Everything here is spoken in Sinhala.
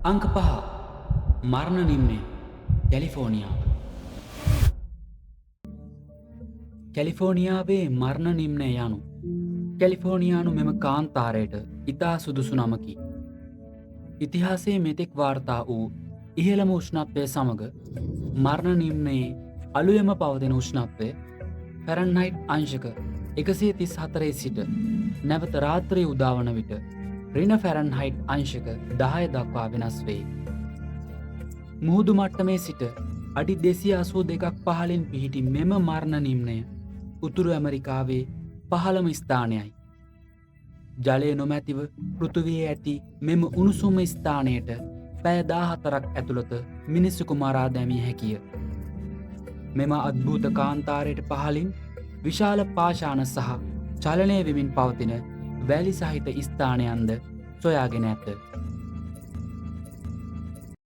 අංක 5 මරණ නිම්නය කැලිෆෝනියාව. කැලිෆෝනියාවේ මරණ නිම්නය යනු කැලිෆෝනියානු මෙම කාන්තාරයට ඉතා සුදුසු නමකි. ඉතිහාසයේ මෙතෙක් වාර්තා වූ ඉහළම උෂ්ණත්වය සමග මරණ නිම්නයේ අලුයම පවතින උෂ්ණත්වය ෆැරන්හයිට් අංශක 134 සිට නැවත රාත්‍රී උදාවන විට රින ෆැරන්හයිට් අංශක 10 දක්වා වෙනස් වේ. මුහුදු මට්ටමේ සිට අඩි 282ක් පහළින් පිහිටි මෙම මරණ නිම්නය උතුරු ඇමරිකාවේ පහළම ස්ථානයයි. ජලය නොමැතිව පෘථිවියේ ඇති මෙම උණුසුම ස්ථානයට පැය 14ක් ඇතුළත මිනිසෙකු මරා දැමිය හැකිය. මෙම අද්භූත කාන්තාරයට පහළින් විශාල පාෂාණ සහ චලනය වෙමින් පවතින වැලි සහිත ස්ථානයන්ද සොයාගෙන ඇත.